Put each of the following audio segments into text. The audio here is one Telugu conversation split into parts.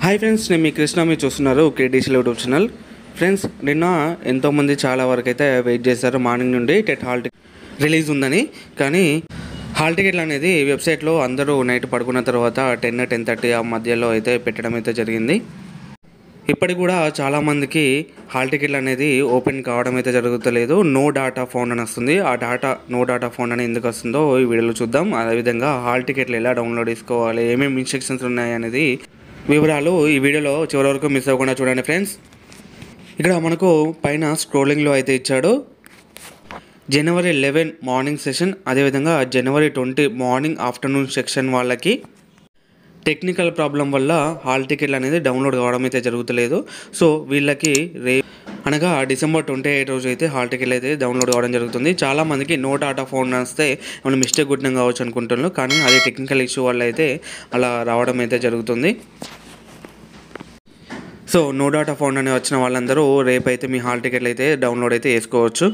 హాయ్ ఫ్రెండ్స్, నేను మీ కృష్ణ. మీరు చూస్తున్నారు కేటీసీ యూట్యూబ్ ఛానల్. ఫ్రెండ్స్, నిన్న ఎంతోమంది చాలా వరకు అయితే వెయిట్ చేశారు మార్నింగ్ నుండి టెట్ హాల్ టికెట్ రిలీజ్ ఉందని. కానీ హాల్ టికెట్లు అనేది వెబ్సైట్లో అందరూ నైట్ పడుకున్న తర్వాత 10-10:30 ఆ మధ్యలో అయితే పెట్టడం అయితే జరిగింది. ఇప్పటికి కూడా చాలామందికి హాల్ టికెట్లు అనేది ఓపెన్ కావడం అయితే జరుగుతలేదు. నో డాటా ఫౌండ్ అని వస్తుంది. ఆ నో డాటా ఫౌండ్ అని ఎందుకు వస్తుందో ఈ వీడియోలో చూద్దాం. అదేవిధంగా హాల్ టికెట్లు ఎలా డౌన్లోడ్ చేసుకోవాలి, ఏమేమి ఇన్స్ట్రక్షన్స్ ఉన్నాయి అనేది వివరాలు ఈ వీడియోలో చివరి వరకు మిస్ అవ్వకుండా చూడండి ఫ్రెండ్స్. ఇక్కడ మనకు పైన స్క్రోలింగ్లో అయితే ఇచ్చాడు January 11 మార్నింగ్ సెషన్, అదేవిధంగా January 20 మార్నింగ్ ఆఫ్టర్నూన్ సెక్షన్ వాళ్ళకి టెక్నికల్ ప్రాబ్లం వల్ల హాల్ టికెట్లు అనేది డౌన్లోడ్ కావడం అయితే జరుగుతలేదు. సో వీళ్ళకి అనగా December 28 రోజు అయితే హాల్ టికెట్లు అయితే డౌన్లోడ్ కావడం జరుగుతుంది. చాలామందికి నో డాటా ఫౌండ్ వస్తే ఏమైనా మిస్టేక్ గుట్టిన కావచ్చు అనుకుంటున్నాను, కానీ అది టెక్నికల్ ఇష్యూ వల్ల అయితే అలా రావడం అయితే జరుగుతుంది. సో నో డాటా ఫౌండ్ అని వచ్చిన వాళ్ళందరూ రేపైతే మీ హాల్ టికెట్లు అయితే డౌన్లోడ్ అయితే చేసుకోవచ్చు.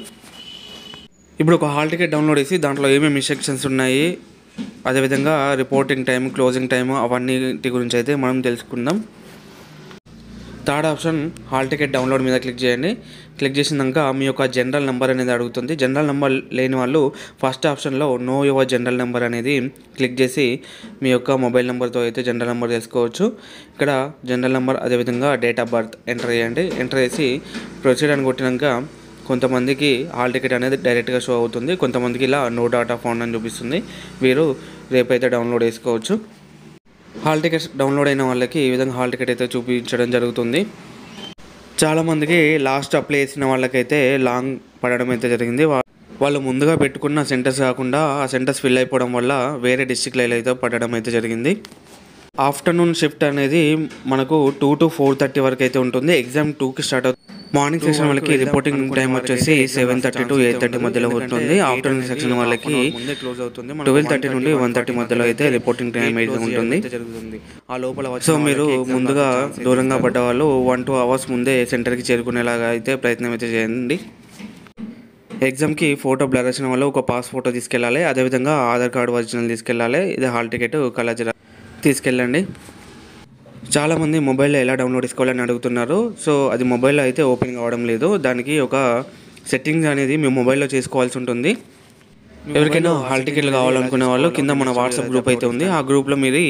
ఇప్పుడు ఒక హాల్ టికెట్ డౌన్లోడ్ చేసి దాంట్లో ఏమేమి ఇన్స్ట్రక్షన్స్ ఉన్నాయి, అదేవిధంగా రిపోర్టింగ్ టైం, క్లోజింగ్ టైము, అవన్నిటి గురించి అయితే మనం తెలుసుకుందాం. Third option hall ticket download మీద క్లిక్ చేయండి. క్లిక్ చేసినాక మీ యొక్క జనరల్ నెంబర్ అనేది అడుగుతుంది. జనరల్ నెంబర్ లేని వాళ్ళు ఫస్ట్ ఆప్షన్లో నో యువర్ జనరల్ నెంబర్ అనేది క్లిక్ చేసి మీ యొక్క మొబైల్ నెంబర్తో అయితే జనరల్ నెంబర్ చేసుకోవచ్చు. ఇక్కడ జనరల్ నెంబర్ అదేవిధంగా డేట్ ఆఫ్ బర్త్ ఎంటర్ చేయండి. ఎంటర్ చేసి ప్రొసీడ్ అని కొట్టినాక కొంతమందికి హాల్ టికెట్ అనేది డైరెక్ట్గా షో అవుతుంది, కొంతమందికి ఇలా నో డాటా ఫౌండ్ అని చూపిస్తుంది. వీరు రేపైతే డౌన్లోడ్ చేసుకోవచ్చు. హాల్ టికెట్స్ డౌన్లోడ్ అయిన వాళ్ళకి ఈ విధంగా హాల్ టికెట్ అయితే చూపించడం జరుగుతుంది. చాలామందికి లాస్ట్ అప్లై చేసిన వాళ్ళకైతే లాంగ్ పడడం అయితే జరిగింది. వాళ్ళు ముందుగా పెట్టుకున్న సెంటర్స్ కాకుండా ఆ సెంటర్స్ ఫిల్ అయిపోవడం వల్ల వేరే డిస్ట్రిక్ట్లో అయితే పడడం అయితే జరిగింది. ఆఫ్టర్నూన్ షిఫ్ట్ అనేది మనకు 2 to 4:30 వరకు అయితే ఉంటుంది. ఎగ్జామ్ 2కి స్టార్ట్ అవుతుంది. మార్నింగ్ సెక్షన్ వాళ్ళకి రిపోర్టింగ్ టైం వచ్చేసి 7:30 to 8:30 మధ్యలో ఉంటుంది. ఆఫ్టర్నూన్ సెక్షన్ వాళ్ళకి 12:30 నుండి 1:30 మధ్యలో అయితే రిపోర్టింగ్ టైం అయితే ఉంటుంది. సో మీరు ముందుగా దూరంగా పడ్డ వాళ్ళు 1-2 hours ముందే సెంటర్కి చేరుకునేలాగా అయితే ప్రయత్నం అయితే చేయండి. ఎగ్జామ్కి ఫోటో బ్లర్ వచ్చిన వాళ్ళు ఒక పాస్ ఫోటో తీసుకెళ్ళాలి, అదేవిధంగా ఆధార్ కార్డు ఒరిజినల్ తీసుకెళ్ళాలి. ఇది హాల్ టికెట్ కలర్ తీసుకెళ్ళండి. చాలామంది మొబైల్లో ఎలా డౌన్లోడ్ చేసుకోవాలని అడుగుతున్నారు. సో అది మొబైల్లో అయితే ఓపెన్ కావడం లేదు. దానికి ఒక సెట్టింగ్స్ అనేది మీ మొబైల్లో చేసుకోవాల్సి ఉంటుంది. ఎవరికైనా హాల్ టికెట్లు కావాలనుకునే వాళ్ళు కింద మన వాట్సాప్ గ్రూప్ అయితే ఉంది. ఆ గ్రూప్లో మీరు